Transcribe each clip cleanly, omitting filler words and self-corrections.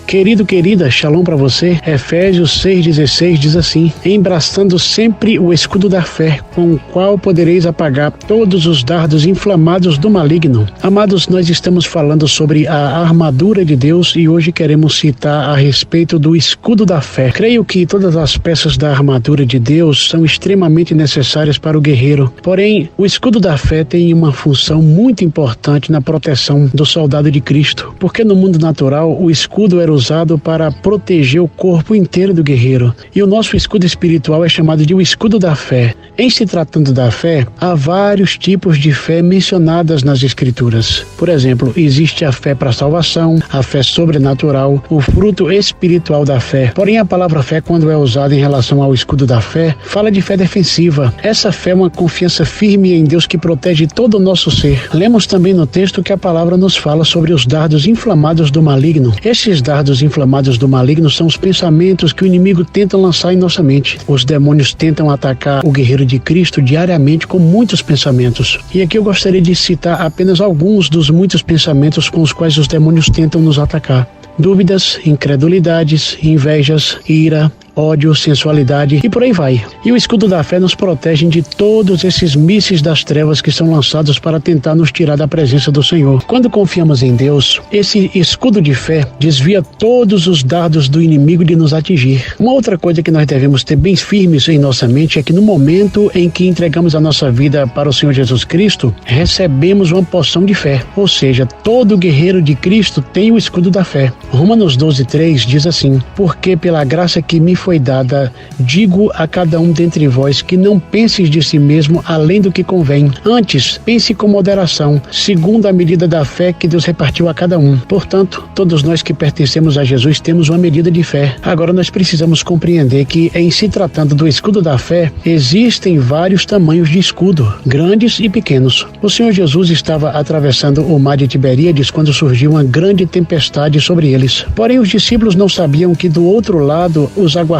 Querida, shalom para você. Efésios 6,16 diz assim: embraçando sempre o escudo da fé, com o qual podereis apagar todos os dardos inflamados do maligno. Amados, nós estamos falando sobre a armadura de Deus e hoje queremos citar a respeito do escudo da fé. Creio que todas as peças da armadura de Deus são extremamente necessárias para o guerreiro. Porém, o escudo da fé tem uma função muito importante na proteção do soldado de Cristo, porque no mundo natural o escudo era usado para proteger o corpo inteiro do guerreiro. E o nosso escudo espiritual é chamado de o escudo da fé. Em se tratando da fé, há vários tipos de fé mencionadas nas Escrituras. Por exemplo, existe a fé para a salvação, a fé sobrenatural, o fruto espiritual da fé. Porém, a palavra fé, quando é usada em relação ao escudo da fé, fala de fé defensiva. Essa fé é uma confiança firme em Deus que protege todo o nosso ser. Lemos também no texto que a palavra nos fala sobre os dardos inflamados do maligno. Esses dardos inflamados do maligno são os pensamentos que o inimigo tenta lançar em nossa mente. Os demônios tentam atacar o guerreiro de Cristo diariamente com muitos pensamentos. E aqui eu gostaria de citar apenas alguns dos muitos pensamentos com os quais os demônios tentam nos atacar: dúvidas, incredulidades, invejas, ira, ódio, sensualidade e por aí vai. E o escudo da fé nos protege de todos esses mísseis das trevas que são lançados para tentar nos tirar da presença do Senhor. Quando confiamos em Deus, esse escudo de fé desvia todos os dardos do inimigo de nos atingir. Uma outra coisa que nós devemos ter bem firmes em nossa mente é que no momento em que entregamos a nossa vida para o Senhor Jesus Cristo, recebemos uma porção de fé. Ou seja, todo guerreiro de Cristo tem o escudo da fé. Romanos 12:3 diz assim: porque pela graça que me foi dada, digo a cada um dentre vós que não penses de si mesmo além do que convém. Antes, pense com moderação, segundo a medida da fé que Deus repartiu a cada um. Portanto, todos nós que pertencemos a Jesus temos uma medida de fé. Agora nós precisamos compreender que, em se tratando do escudo da fé, existem vários tamanhos de escudo, grandes e pequenos. O Senhor Jesus estava atravessando o mar de Tiberíades quando surgiu uma grande tempestade sobre eles. Porém, os discípulos não sabiam que do outro lado os aguardavam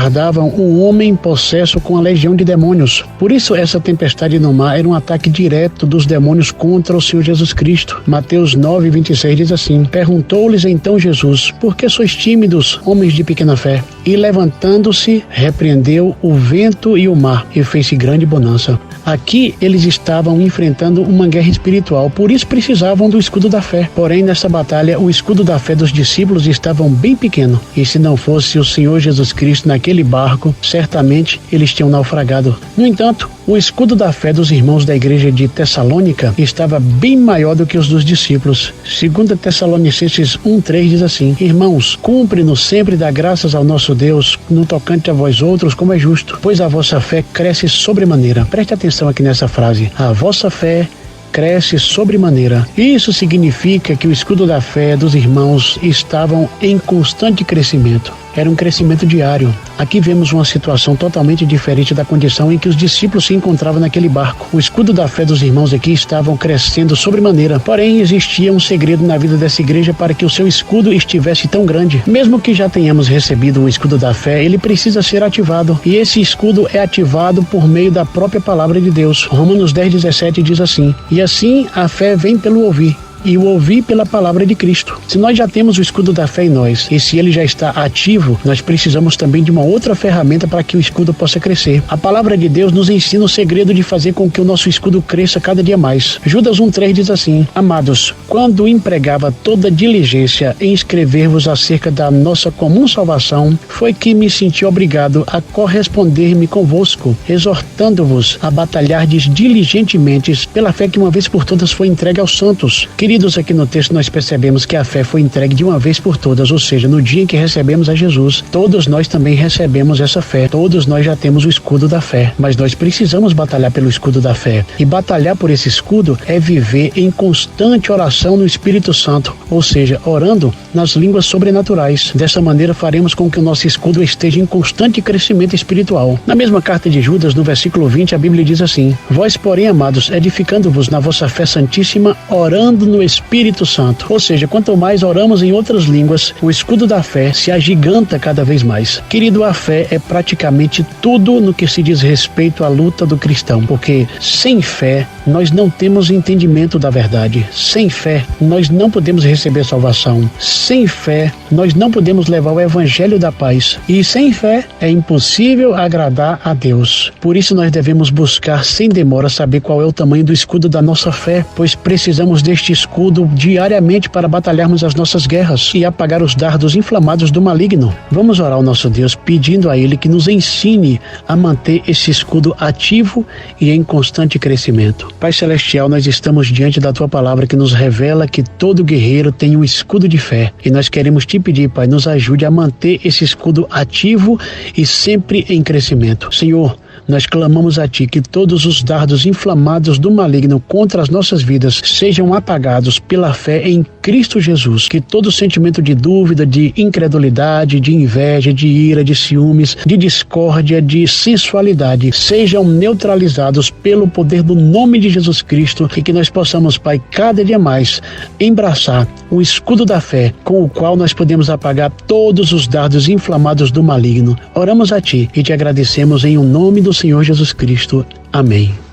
um homem possesso com a legião de demônios. Por isso, essa tempestade no mar era um ataque direto dos demônios contra o Senhor Jesus Cristo. Mateus 9:26 diz assim: perguntou-lhes então Jesus: por que sois tímidos, homens de pequena fé? E levantando-se, repreendeu o vento e o mar, e fez-se grande bonança. Aqui eles estavam enfrentando uma guerra espiritual, por isso precisavam do escudo da fé. Porém, nessa batalha, o escudo da fé dos discípulos estava bem pequeno. E se não fosse o Senhor Jesus Cristo naquele barco, certamente eles tinham naufragado. No entanto, o escudo da fé dos irmãos da igreja de Tessalônica estava bem maior do que os dos discípulos. 2 Tessalonicenses 1:3 diz assim: irmãos, cumpre-nos sempre dar graças ao nosso Deus no tocante a vós outros, como é justo, pois a vossa fé cresce sobremaneira. Preste atenção aqui nessa frase: a vossa fé cresce sobremaneira. Isso significa que o escudo da fé dos irmãos estavam em constante crescimento. Era um crescimento diário. Aqui vemos uma situação totalmente diferente da condição em que os discípulos se encontravam naquele barco. O escudo da fé dos irmãos aqui estavam crescendo sobremaneira. Porém, existia um segredo na vida dessa igreja para que o seu escudo estivesse tão grande. Mesmo que já tenhamos recebido o escudo da fé, ele precisa ser ativado. E esse escudo é ativado por meio da própria palavra de Deus. Romanos 10:17 diz assim: e assim a fé vem pelo ouvir, e o ouvir pela palavra de Cristo. Se nós já temos o escudo da fé em nós, e se ele já está ativo, nós precisamos também de uma outra ferramenta para que o escudo possa crescer. A palavra de Deus nos ensina o segredo de fazer com que o nosso escudo cresça cada dia mais. Judas 1:3 diz assim: amados, quando empregava toda diligência em escrever-vos acerca da nossa comum salvação, foi que me senti obrigado a corresponder-me convosco, exortando-vos a batalhardes diligentemente pela fé que uma vez por todas foi entregue aos santos. Queridos, aqui no texto nós percebemos que a fé foi entregue de uma vez por todas, ou seja, no dia em que recebemos a Jesus, todos nós também recebemos essa fé, todos nós já temos o escudo da fé, mas nós precisamos batalhar pelo escudo da fé, e batalhar por esse escudo é viver em constante oração no Espírito Santo, ou seja, orando nas línguas sobrenaturais. Dessa maneira faremos com que o nosso escudo esteja em constante crescimento espiritual. Na mesma carta de Judas, no versículo 20, a Bíblia diz assim: vós, porém, amados, edificando-vos na vossa fé santíssima, orando no Espírito Santo. Ou seja, quanto mais oramos em outras línguas, o escudo da fé se agiganta cada vez mais. Querido, a fé é praticamente tudo no que se diz respeito à luta do cristão, porque sem fé nós não temos entendimento da verdade. Sem fé nós não podemos receber salvação. Sem fé nós não podemos levar o evangelho da paz. E sem fé é impossível agradar a Deus. Por isso nós devemos buscar sem demora saber qual é o tamanho do escudo da nossa fé, pois precisamos deste escudo diariamente para batalharmos as nossas guerras e apagar os dardos inflamados do maligno. Vamos orar ao nosso Deus pedindo a Ele que nos ensine a manter esse escudo ativo e em constante crescimento. Pai Celestial, nós estamos diante da Tua palavra que nos revela que todo guerreiro tem um escudo de fé e nós queremos Te pedir, Pai, nos ajude a manter esse escudo ativo e sempre em crescimento. Senhor, nós clamamos a Ti que todos os dardos inflamados do maligno contra as nossas vidas sejam apagados pela fé em Cristo Jesus, que todo sentimento de dúvida, de incredulidade, de inveja, de ira, de ciúmes, de discórdia, de sensualidade sejam neutralizados pelo poder do nome de Jesus Cristo e que nós possamos, Pai, cada dia mais embraçar o escudo da fé com o qual nós podemos apagar todos os dardos inflamados do maligno. Oramos a Ti e Te agradecemos em o nome do Senhor Jesus Cristo. Amém.